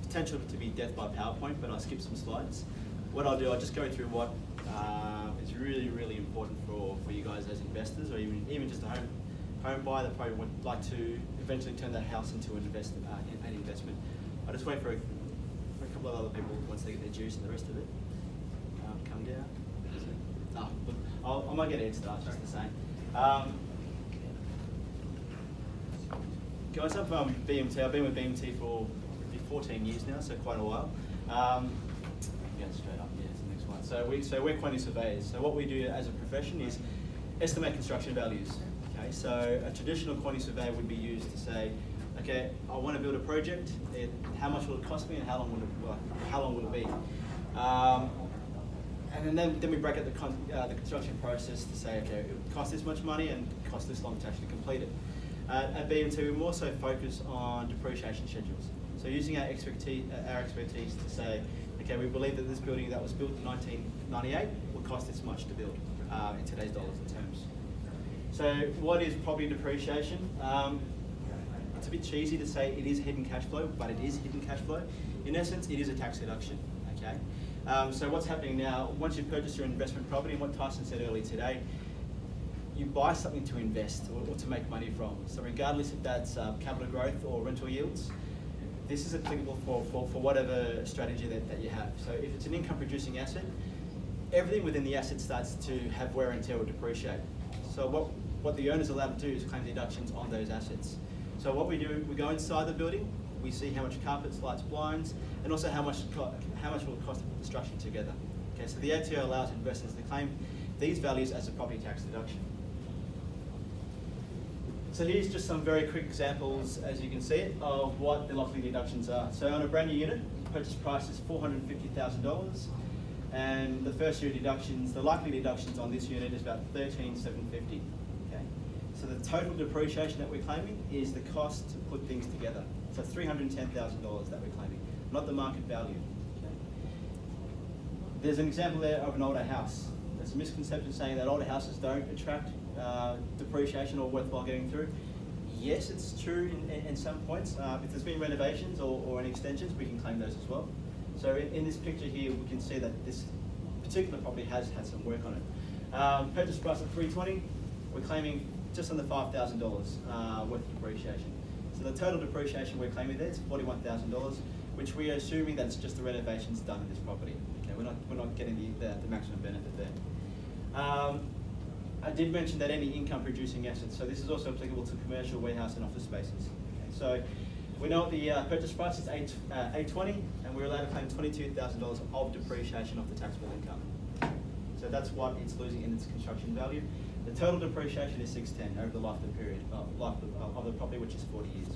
potential to be death by PowerPoint, but I'll skip some slides. What I'll do, I'll just go through what is really, really important for you guys as investors, or even just a home buyer that probably would like to eventually turn that house into an investment. I'll just wait for a couple of other people once they get their juice and the rest of it. Come down. I might get a head start just the same. Guys, I'm from BMT. I've been with BMT for 14 years now, so quite a while. Going straight up, yeah, it's the next one. So we're quantity surveyors. So what we do as a profession is estimate construction values. Okay, so a traditional quantity survey would be used to say, okay, I want to build a project. How much will it cost me, and how long will it be? And then we break out the construction process to say, okay, it will cost this much money and cost this long to actually complete it. At BMT, we also focus on depreciation schedules. So using our expertise to say, okay, we believe that this building that was built in 1998 will cost this much to build in today's dollars and terms. So what is property depreciation? It's a bit cheesy to say it is hidden cash flow, but it is hidden cash flow. In essence, it is a tax deduction, okay? So what's happening now, once you purchase your investment property, and what Tyson said earlier today, you buy something to invest or to make money from. So regardless if that's capital growth or rental yields, this is applicable for whatever strategy that you have. So if it's an income producing asset, everything within the asset starts to have wear and tear or depreciate. So what the owner's allowed to do is claim deductions on those assets. So what we do, we go inside the building, we see how much carpets, lights, blinds, and also how much will it cost to put the structure together. Okay, so the ATO allows investors to claim these values as a property tax deduction. So here's just some very quick examples, as you can see it, of what the likely deductions are. So on a brand new unit, purchase price is $450,000, and the first year deductions, the likely deductions on this unit is about $13,750. Okay, so the total depreciation that we're claiming is the cost to put things together. So $310,000 that we're claiming, not the market value. Okay. There's an example there of an older house. There's a misconception saying that older houses don't attract depreciation or worthwhile getting through. Yes, it's true in some points. If there's been renovations or any extensions, we can claim those as well. So in this picture here, we can see that this particular property has had some work on it. Purchase price of $320, we're claiming just under $5,000 worth of depreciation. So the total depreciation we're claiming there is $41,000, which we are assuming that's just the renovations done in this property. Okay, we're not getting the maximum benefit there. I did mention that any income producing assets, so this is also applicable to commercial, warehouse and office spaces. Okay, so we know the purchase price is $820, and we're allowed to claim $22,000 of depreciation off the taxable income. So that's what it's losing in its construction value. The total depreciation is $610 over the life of the period of the property, which is 40 years.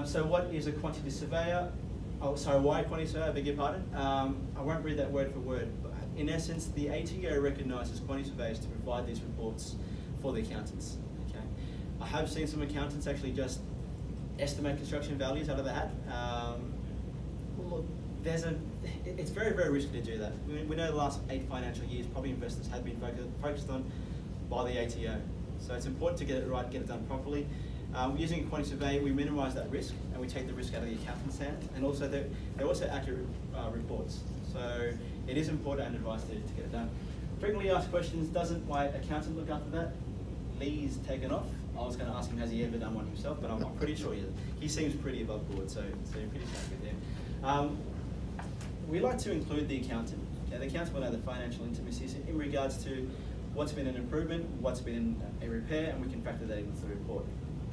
So what is a quantity surveyor? Oh, sorry, why a quantity surveyor? I beg your pardon. I won't read that word for word. But in essence, the ATO recognises quantity surveyors to provide these reports for the accountants. Okay, I have seen some accountants actually just estimate construction values out of the hat. It's very, very risky to do that. We know the last 8 financial years, property investors have been focused on by the ATO. So it's important to get it right, get it done properly. Using a quantity survey, we minimise that risk and we take the risk out of the accountant's hand. And also, they're also accurate reports. So it is important and advised to get it done. Frequently asked questions, doesn't my accountant look after that? Lee's taken off. I was going to ask him, has he ever done one himself? But I'm pretty sure he seems pretty above board, so you're pretty safe with him. We like to include the accountant. Okay, the accountant will know the financial intimacies in regards to what's been an improvement, what's been a repair, and we can factor that into the report.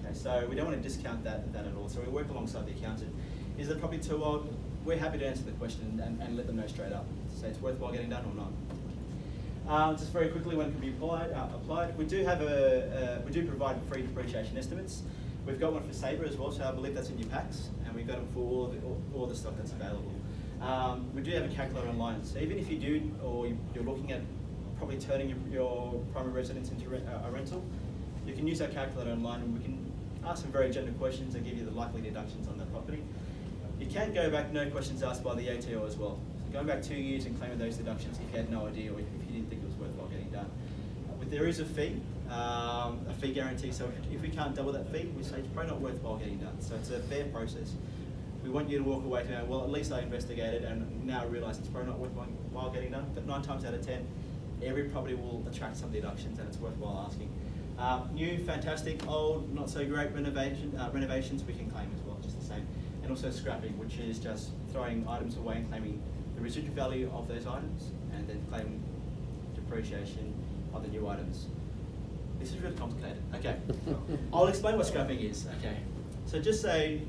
Okay, so we don't want to discount that at all. So we work alongside the accountant. Is the property too old? We're happy to answer the question and let them know straight up. Say it's worthwhile getting done or not. Just very quickly, when it can be applied, we do provide free depreciation estimates. We've got one for Sabre as well, so I believe that's in your packs, and we've got them for all the stock that's available. We do have a calculator online, so even if you do, or you're looking at probably turning your primary residence into a rental, you can use our calculator online, and we can ask some very general questions and give you the likely deductions on the property. You can go back, no questions asked by the ATO as well. So going back 2 years and claiming those deductions if you had no idea or if you didn't think it was worthwhile getting done. But there is a fee a fee guarantee. So if we can't double that fee, we say it's probably not worthwhile getting done. So it's a fair process. We want you to walk away going, well, at least I investigated and now I realise it's probably not worthwhile getting done. But 9 times out of 10, every property will attract some deductions and it's worthwhile asking. New, fantastic, old, not so great renovations we can claim as well, just the same. And also scrapping, which is just throwing items away and claiming the residual value of those items and then claiming depreciation on the new items. This is really complicated. Okay, I'll explain what scrapping is. Okay, so just say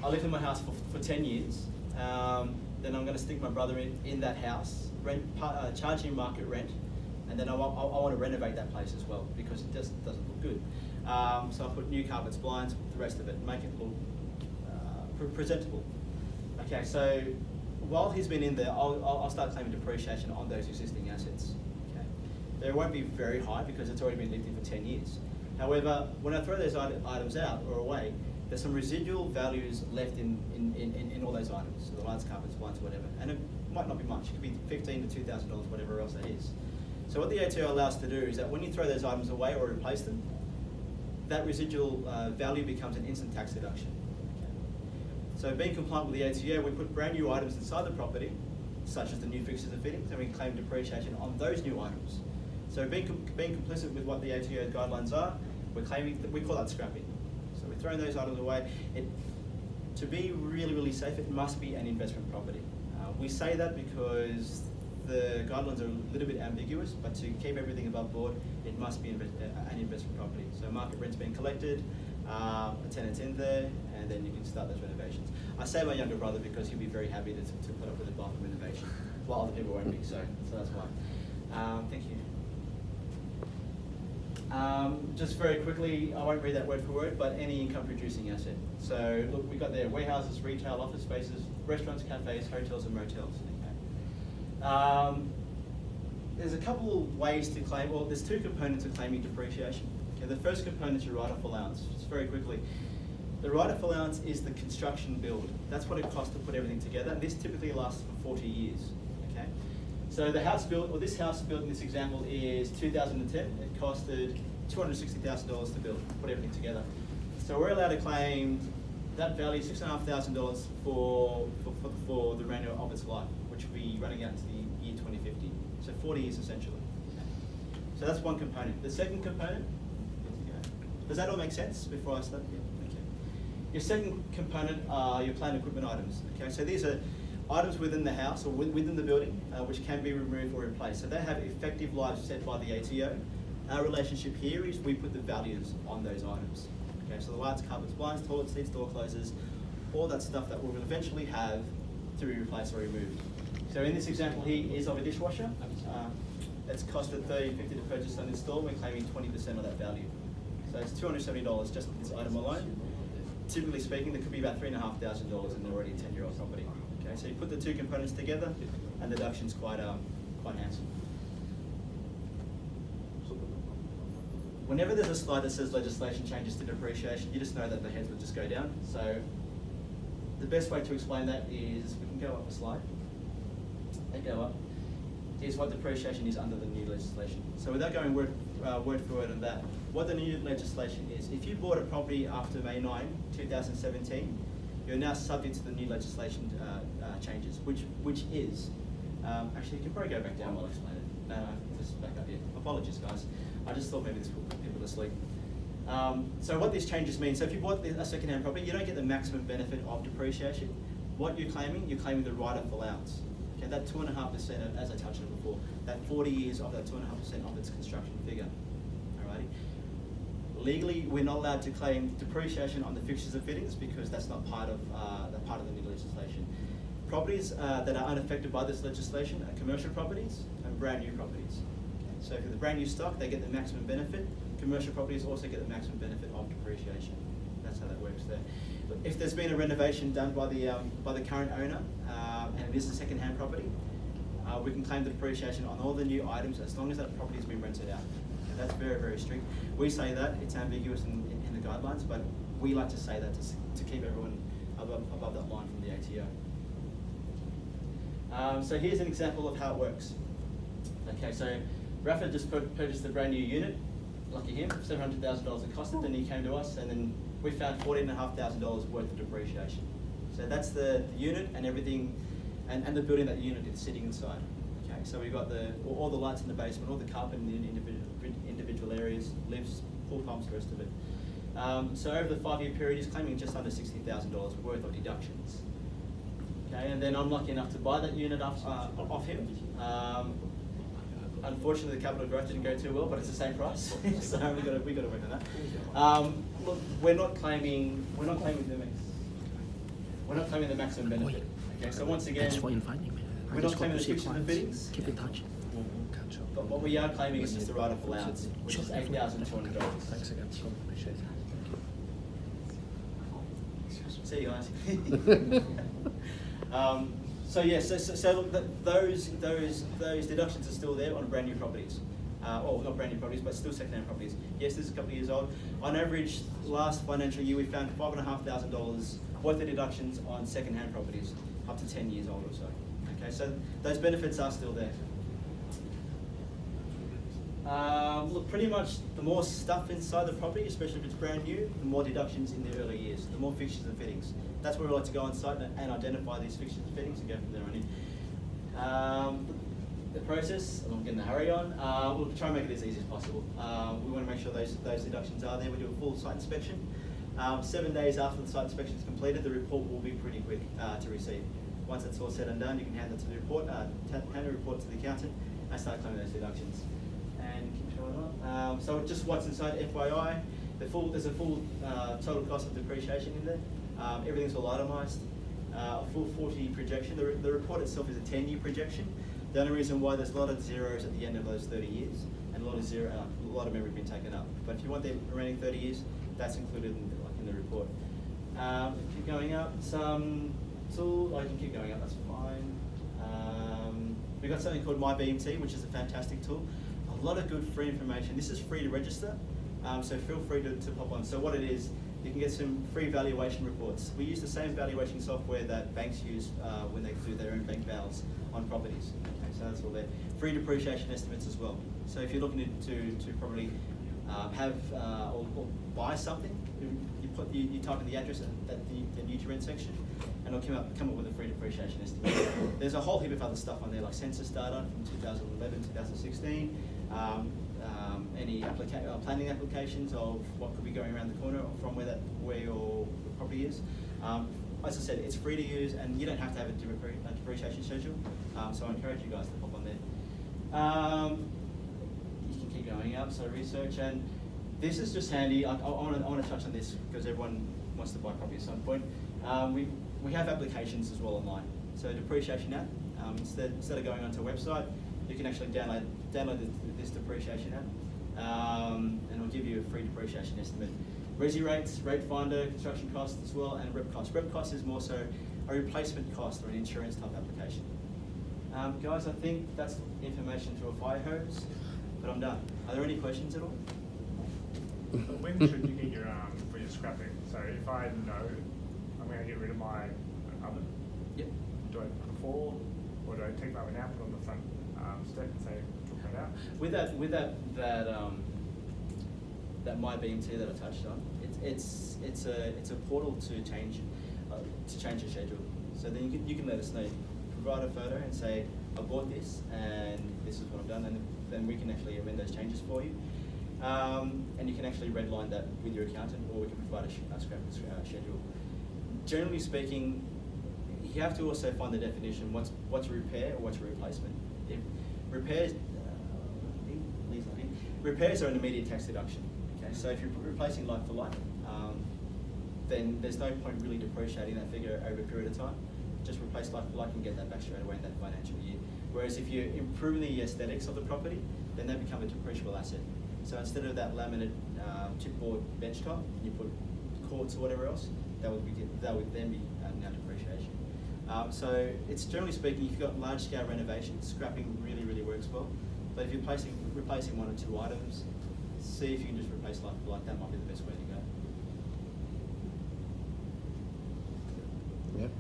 I lived in my house for 10 years, then I'm going to stick my brother in that house, charge him market rent, and then I want to renovate that place as well because it just doesn't look good. So I put new carpets, blinds, the rest of it, make it look presentable. Okay, so while he's been in there, I'll start claiming depreciation on those existing assets. Okay, they won't be very high because it's already been lived in for 10 years. However, when I throw those items out or away, there's some residual values left in all those items, so the lights, carpets, blinds, whatever, and it might not be much. It could be $1,500 to $2,000, whatever else that is. So what the ATO allows us to do is that when you throw those items away or replace them, that residual value becomes an instant tax deduction. So being compliant with the ATO, we put brand new items inside the property, such as the new fixtures and fittings, and we claim depreciation on those new items. So being complicit with what the ATO guidelines are, we're claiming, we call that scrapping. So we're throwing those items away. To be really, really safe, it must be an investment property. We say that because the guidelines are a little bit ambiguous, but to keep everything above board, it must be an investment property. So market rent's being collected, a tenant's in there, and then you can start those renovations. I say my younger brother because he'll be very happy to put up with a bathroom renovation, while other people won't be, so that's why. Thank you. Just very quickly, I won't read that word for word, but any income producing asset. So look, we've got there warehouses, retail, office spaces, restaurants, cafes, hotels and motels. Okay. There's a couple of ways to claim, well, there's 2 components of claiming depreciation. Okay, the first component is your write-off allowance. Just very quickly. The write-off allowance is the construction build. That's what it costs to put everything together, and this typically lasts for 40 years. Okay. So the house built, or this house built in this example is 2010. It costed $260,000 to build, put everything together. So we're allowed to claim that value, $6,500 for the remainder of its life, which will be running out to the year 2050. So 40 years essentially. Okay. So that's one component. The second component, does that all make sense before I start? Yeah. Okay. Your second component are your plant equipment items. Okay, so these are items within the house or within the building which can be removed or replaced. So they have effective lives set by the ATO. Our relationship here is we put the values on those items. Okay, so the lights, carpets, blinds, toilet seats, door closers, all that stuff that we'll eventually have to be replaced or removed. So in this example here is of a dishwasher. It's costed $30.50 to purchase and install. We're claiming 20% of that value. So it's $270 just for this item alone. Typically speaking, there could be about $3,500 in already a 10-year-old property. Okay, so you put the 2 components together, and the deduction's quite handsome. Whenever there's a slide that says legislation changes to depreciation, you just know that the heads will just go down. So the best way to explain that is, we can go up a slide, and go up, is what depreciation is under the new legislation. So without going word for word on that, what the new legislation is, if you bought a property after May 9, 2017, you're now subject to the new legislation changes, which is, actually you can probably go back down while I explain it. No, just back up here. Apologies guys. I just thought maybe this would put people to sleep. So what these changes mean, so if you bought a second-hand property, you don't get the maximum benefit of depreciation. What you're claiming the write-off allowance. Okay, that 2.5%, as I touched on before, that 40 years of that 2.5% of its construction figure. Alrighty. Legally, we're not allowed to claim depreciation on the fixtures and fittings because that's not part of the new legislation. Properties that are unaffected by this legislation are commercial properties and brand new properties. Okay. So if it's brand new stock, they get the maximum benefit. Commercial properties also get the maximum benefit of depreciation. That's how that works there. If there's been a renovation done by the current owner and it is a second-hand property, we can claim the depreciation on all the new items as long as that property has been rented out. And that's very, very strict. We say that, it's ambiguous in the guidelines, but we like to say that to keep everyone above that line from the ATO. So here's an example of how it works. Okay, so Rafa just purchased a brand new unit, lucky him, $700,000 it costed, then he came to us and then we found $14,500 worth of depreciation. So that's the unit and everything, and the building that the unit is sitting inside. Okay, so we've got all the lights in the basement, all the carpet in the individual areas, lifts, pool pumps, the rest of it. So over the 5-year period, he's claiming just under $60,000 worth of deductions. Okay, and then I'm lucky enough to buy that unit off him. Unfortunately, the capital growth didn't go too well, but it's the same price, so we got to work on that. Look, we're not claiming the maximum benefit. Okay, so once again, we're not claiming the fixtures and fittings. Keep in touch. But what we are claiming is just the write-off allowance, which is $8,200. Thanks again. Appreciate it. See you guys. So look, those deductions are still there on brand new properties. Well, not brand new properties, but still second-hand properties. Yes, this is a couple of years old. On average, last financial year, we found $5,500 worth of deductions on second-hand properties, up to 10 years old or so. Okay, so those benefits are still there. Look, pretty much the more stuff inside the property, especially if it's brand new, the more deductions in the early years, the more fixtures and fittings. That's where we like to go on site and identify these fixtures and fittings and go from there on in. The process, I'm not getting a hurry on, we'll try and make it as easy as possible. We want to make sure those deductions are there. We do a full site inspection. 7 days after the site inspection is completed, the report will be pretty quick to receive. Once it's all said and done, you can hand it to the report, hand the report to the accountant, and start claiming those deductions. And keep going on. So just what's inside, FYI, there's a full total cost of depreciation in there. Everything's all itemised. A full 40 projection. The report itself is a 10-year projection. The only reason why there's a lot of zeros at the end of those 30 years, and a lot of them have been taken up. But if you want the remaining 30 years, that's included in the report. Keep going up. Some tool, I can keep going up. That's fine. We've got something called My BMT, which is a fantastic tool. A lot of good free information. This is free to register, so feel free to pop on. So what it is, you can get some free valuation reports. We use the same valuation software that banks use when they do their own bank vals on properties. Okay, so that's all there. Free depreciation estimates as well. So if you're looking to probably have or buy something, you type in the address at the nutrient section, and it'll come up with a free depreciation estimate. There's a whole heap of other stuff on there, like census data from 2011, 2016, any planning applications of what could be going around the corner from where your property is. As I said, it's free to use, and you don't have to have a depreciation schedule. So I encourage you guys to pop on there. You can keep going up. So research, and this is just handy. I want to touch on this because everyone wants to buy property at some point. We have applications as well online. So depreciation app. Instead of going onto a website, you can actually download this depreciation app, and it'll give you a free depreciation estimate. Resi rates, rate finder, construction costs as well, and rep cost. Rep cost is more so a replacement cost or an insurance type application. Guys, I think that's information to a fire hose, but I'm done. Are there any questions at all? When should you get your scrapping? So if I know I'm going to get rid of my oven, Yep. do I before, or do I take that one out, put on the front step and say, took that out? With that My BMT that I touched on, it's a portal to change your schedule. So then you can let us know. Provide a photo and say, I bought this and this is what I've done, and then we can actually amend those changes for you. And you can actually redline that with your accountant, or we can provide a scrapping schedule. Generally speaking, you have to also find the definition. What's a repair or what's a replacement? If repairs are an immediate tax deduction. Okay, so if you're replacing like for like, then there's no point really depreciating that figure over a period of time. Just replace like for like and get that back straight away in that financial year. Whereas if you're improving the aesthetics of the property, then they become a depreciable asset. So instead of that laminate chipboard bench top, you put quartz or whatever else, that would then be now depreciation. So it's generally speaking, if you've got large scale renovations, scrapping really works well. But if you're replacing one or two items, see if you can just replace like for like. That might be the best way to go. Yep.